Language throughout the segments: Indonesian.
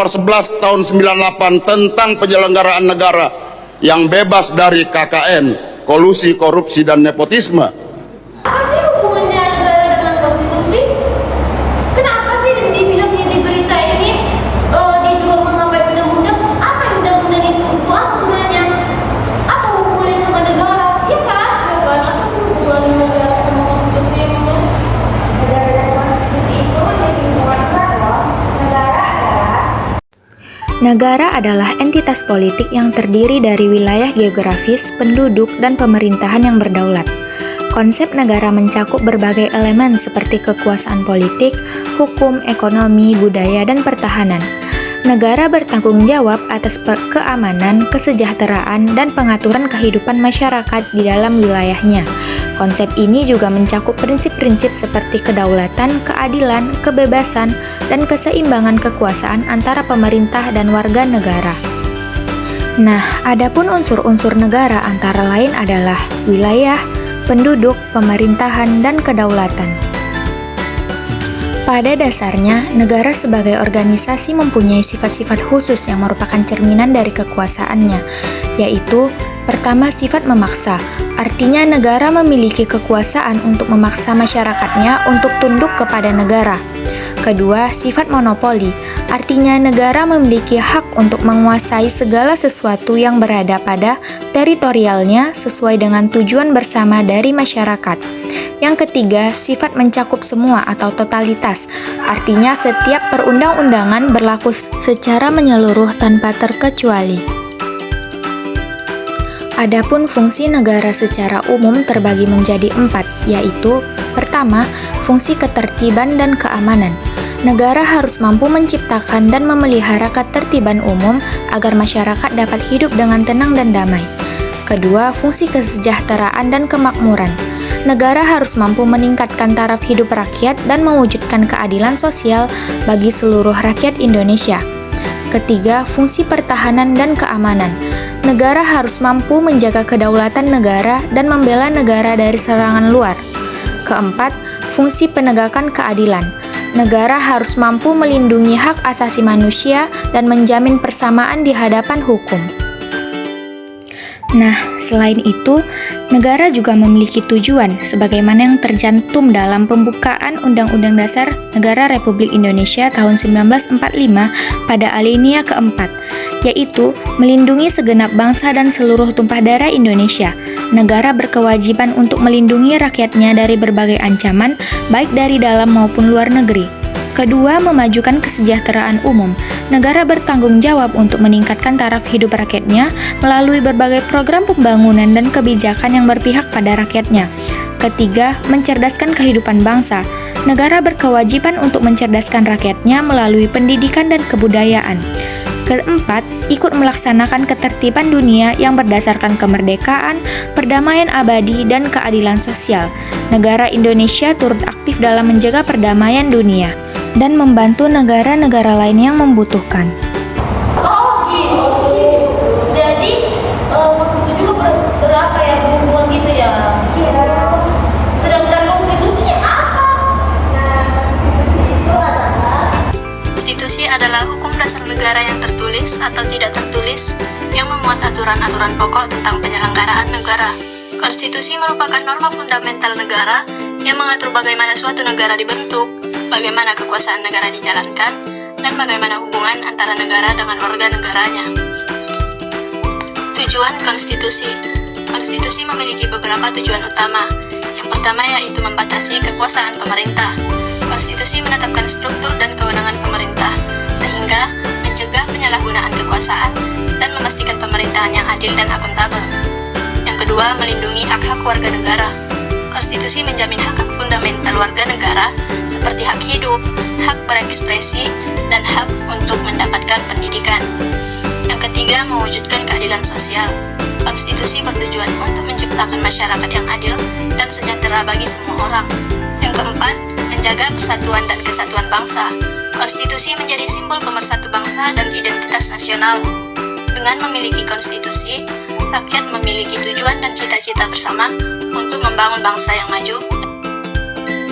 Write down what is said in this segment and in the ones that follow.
11 tahun 98 tentang penyelenggaraan negara yang bebas dari KKN, kolusi, korupsi, dan nepotisme. Apa sih hubungannya negara dengan konstitusi? Kenapa sih dibilangnya di berita ini dia juga mengabaikan undang-undang? Apa undang-undang itu? Untuk apa gunanya? Apa hubungannya sama negara? Ya kan? Apa sih hubungannya negara sama konstitusi emangnya? Negara dan konstitusi itu jadi hubungan erat loh. Negara adalah entitas politik yang terdiri dari wilayah geografis, penduduk, dan pemerintahan yang berdaulat. Konsep negara mencakup berbagai elemen seperti kekuasaan politik, hukum, ekonomi, budaya, dan pertahanan. Negara bertanggung jawab atas keamanan, kesejahteraan, dan pengaturan kehidupan masyarakat di dalam wilayahnya. Konsep ini juga mencakup prinsip-prinsip seperti kedaulatan, keadilan, kebebasan, dan keseimbangan kekuasaan antara pemerintah dan warga negara. Nah, adapun unsur-unsur negara antara lain adalah wilayah, penduduk, pemerintahan, dan kedaulatan. Pada dasarnya, negara sebagai organisasi mempunyai sifat-sifat khusus yang merupakan cerminan dari kekuasaannya, yaitu pertama, sifat memaksa. Artinya negara memiliki kekuasaan untuk memaksa masyarakatnya untuk tunduk kepada negara. Kedua, sifat monopoli. Artinya negara memiliki hak untuk menguasai segala sesuatu yang berada pada teritorialnya sesuai dengan tujuan bersama dari masyarakat. Yang ketiga, sifat mencakup semua atau totalitas. Artinya setiap perundang-undangan berlaku secara menyeluruh tanpa terkecuali. Adapun fungsi negara secara umum terbagi menjadi 4, yaitu pertama, fungsi ketertiban dan keamanan. Negara harus mampu menciptakan dan memelihara ketertiban umum agar masyarakat dapat hidup dengan tenang dan damai. Kedua, fungsi kesejahteraan dan kemakmuran. Negara harus mampu meningkatkan taraf hidup rakyat dan mewujudkan keadilan sosial bagi seluruh rakyat Indonesia. Ketiga, fungsi pertahanan dan keamanan. Negara harus mampu menjaga kedaulatan negara dan membela negara dari serangan luar. Keempat, fungsi penegakan keadilan. Negara harus mampu melindungi hak asasi manusia dan menjamin persamaan di hadapan hukum. Nah, selain itu, negara juga memiliki tujuan sebagaimana yang tercantum dalam pembukaan Undang-Undang Dasar Negara Republik Indonesia tahun 1945 pada alinea keempat, yaitu melindungi segenap bangsa dan seluruh tumpah darah Indonesia. Negara berkewajiban untuk melindungi rakyatnya dari berbagai ancaman, baik dari dalam maupun luar negeri. Kedua, memajukan kesejahteraan umum. Negara bertanggung jawab untuk meningkatkan taraf hidup rakyatnya melalui berbagai program pembangunan dan kebijakan yang berpihak pada rakyatnya. Ketiga, mencerdaskan kehidupan bangsa. Negara berkewajiban untuk mencerdaskan rakyatnya melalui pendidikan dan kebudayaan. Keempat, ikut melaksanakan ketertiban dunia yang berdasarkan kemerdekaan, perdamaian abadi, dan keadilan sosial. Negara Indonesia turut aktif dalam menjaga perdamaian dunia dan membantu negara-negara lain yang membutuhkan. Oh gitu. Jadi maksud itu juga berapa ya berhubungan gitu ya? Iya. Sedangkan konstitusi apa? Nah, konstitusi itu adalah Konstitusi adalah hukum dasar negara yang tertulis atau tidak tertulis yang memuat aturan-aturan pokok tentang penyelenggaraan negara. Konstitusi merupakan norma fundamental negara yang mengatur bagaimana suatu negara dibentuk, bagaimana kekuasaan negara dijalankan, dan bagaimana hubungan antara negara dengan warga negaranya. Tujuan konstitusi. Konstitusi memiliki beberapa tujuan utama. Yang pertama yaitu membatasi kekuasaan pemerintah. Konstitusi menetapkan struktur dan kewenangan pemerintah, sehingga mencegah penyalahgunaan kekuasaan dan memastikan pemerintahan yang adil dan akuntabel. Yang kedua, melindungi hak-hak warga negara. Konstitusi menjamin hak-hak fundamental warga negara seperti hak hidup, hak berekspresi, dan hak untuk mendapatkan pendidikan. Yang ketiga, mewujudkan keadilan sosial. Konstitusi bertujuan untuk menciptakan masyarakat yang adil dan sejahtera bagi semua orang. Yang keempat, menjaga persatuan dan kesatuan bangsa. Konstitusi menjadi simbol pemersatu bangsa dan identitas nasional. Dengan memiliki konstitusi, rakyat memiliki tujuan dan cita-cita bersama untuk membangun bangsa yang maju.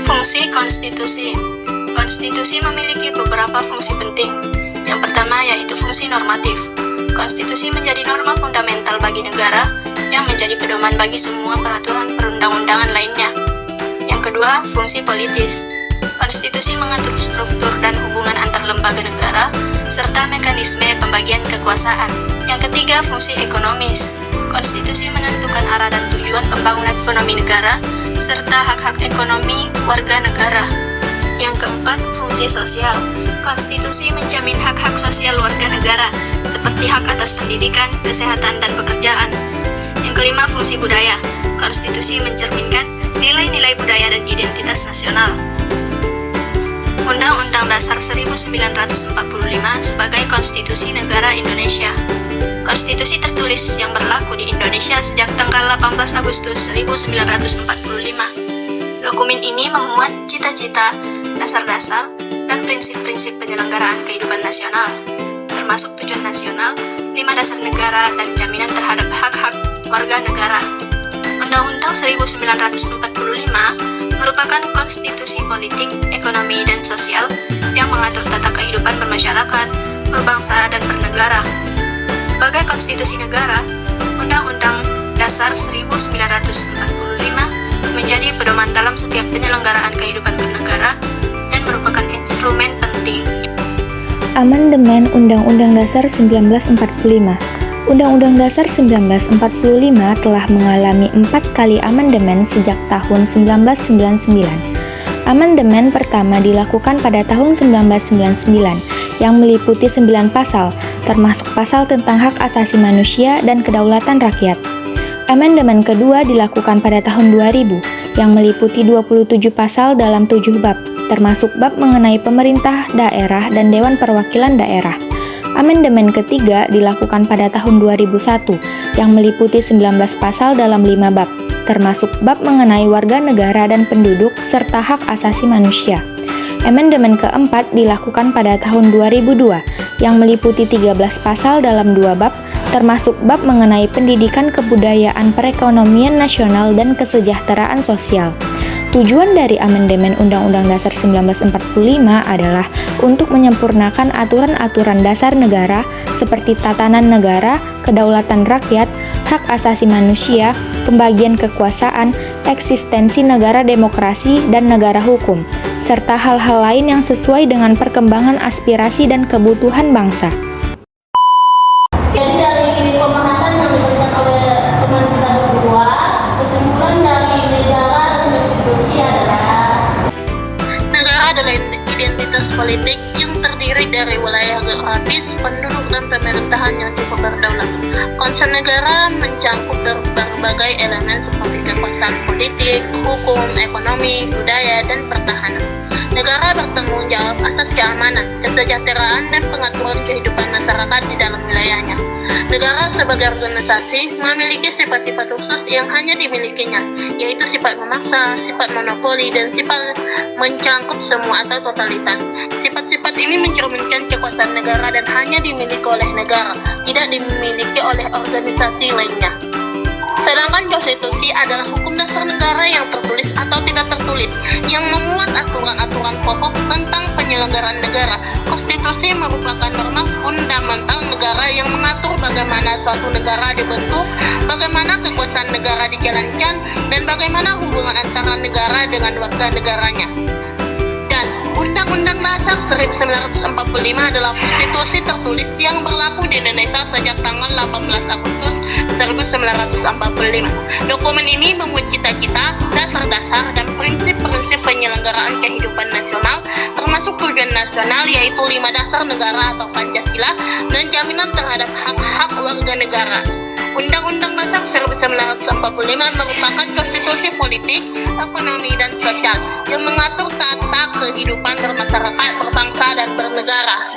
Fungsi konstitusi. Konstitusi memiliki beberapa fungsi penting. Yang pertama pertama yaitu fungsi normatif. Konstitusi menjadi norma fundamental bagi negara yang menjadi pedoman bagi semua peraturan perundang-undangan lainnya. Yang kedua, fungsi politis. Konstitusi mengatur struktur dan hubungan antar lembaga negara serta mekanisme pembagian kekuasaan. Yang ketiga, fungsi ekonomis. Konstitusi menentukan arah dan tujuan pembangunan ekonomi negara serta hak-hak ekonomi warga negara. Yang keempat, fungsi sosial. Konstitusi menjamin hak-hak sosial warga negara seperti hak atas pendidikan, kesehatan, dan pekerjaan. Yang kelima, fungsi budaya. Konstitusi mencerminkan nilai-nilai budaya dan identitas nasional. Undang-Undang Dasar 1945 sebagai Konstitusi Negara Indonesia. Konstitusi tertulis yang berlaku di Indonesia sejak tanggal 18 Agustus 1945. Dokumen ini memuat cita-cita, dasar-dasar, dan prinsip-prinsip penyelenggaraan kehidupan nasional, termasuk tujuan nasional, 5 dasar negara, dan jaminan terhadap hak-hak warga negara. Undang-Undang 1945 merupakan konstitusi politik, ekonomi, dan sosial yang mengatur tata kehidupan bermasyarakat, berbangsa, dan bernegara. Sebagai konstitusi negara, Undang-Undang Dasar 1945 menjadi pedoman dalam setiap penyelenggaraan kehidupan bernegara dan merupakan instrumen penting. Amandemen Undang-Undang Dasar 1945. Undang-Undang Dasar 1945 telah mengalami 4 kali amandemen sejak tahun 1999. Amandemen pertama dilakukan pada tahun 1999 yang meliputi 9 pasal, termasuk pasal tentang hak asasi manusia dan kedaulatan rakyat. Amandemen kedua dilakukan pada tahun 2000 yang meliputi 27 pasal dalam 7 bab, termasuk bab mengenai pemerintah daerah dan Dewan Perwakilan Daerah. Amandemen ketiga dilakukan pada tahun 2001 yang meliputi 19 pasal dalam 5 bab, termasuk bab mengenai warga negara dan penduduk serta hak asasi manusia. Amandemen keempat dilakukan pada tahun 2002 yang meliputi 13 pasal dalam 2 bab, termasuk bab mengenai pendidikan, kebudayaan, perekonomian nasional, dan kesejahteraan sosial. Tujuan dari amandemen Undang-Undang Dasar 1945 adalah untuk menyempurnakan aturan-aturan dasar negara seperti tatanan negara, kedaulatan rakyat, hak asasi manusia, pembagian kekuasaan, eksistensi negara demokrasi dan negara hukum, serta hal-hal lain yang sesuai dengan perkembangan aspirasi dan kebutuhan bangsa. Jadi dari pembahasan yang diberikan oleh teman kita berdua, kesimpulan dari negara dan konstitusi adalah negara adalah identitas politik yang terdiri dari wilayah geografis, penduduk, dan pemerintahan yang cukup berdaulat. Konsep negara mencakup berbagai elemen seperti kekuasaan politik, hukum, ekonomi, budaya, dan pertahanan. Negara bertanggung jawab atas keamanan, kesejahteraan, dan pengaturan kehidupan masyarakat di dalam wilayahnya. Negara sebagai organisasi memiliki sifat-sifat khusus yang hanya dimilikinya, yaitu sifat memaksa, sifat monopoli, dan sifat mencangkup semua atau totalitas. Sifat-sifat ini mencerminkan kekuasaan negara dan hanya dimiliki oleh negara, tidak dimiliki oleh organisasi lainnya. Sedangkan konstitusi adalah hukum dasar negara yang tertulis atau tidak tertulis, yang memuat aturan-aturan pokok tentang penyelenggaraan negara. Konstitusi merupakan norma fundamental negara yang mengatur bagaimana suatu negara dibentuk, bagaimana kekuasaan negara dijalankan, dan bagaimana hubungan antara negara dengan warga negaranya. Dan Undang-Undang Dasar 1945 adalah konstitusi tertulis yang berlaku di Indonesia sejak tanggal 18 Agustus 1945. Dokumen ini memuat cita-cita, dasar-dasar, dan prinsip-prinsip penyelenggaraan kehidupan nasional, termasuk tujuan nasional yaitu 5 dasar negara atau Pancasila, dan jaminan terhadap hak-hak warga negara. Undang-Undang Dasar 1945 merupakan konstitusi politik, ekonomi, dan sosial yang mengatur tata kehidupan bermasyarakat, berbangsa, dan bernegara.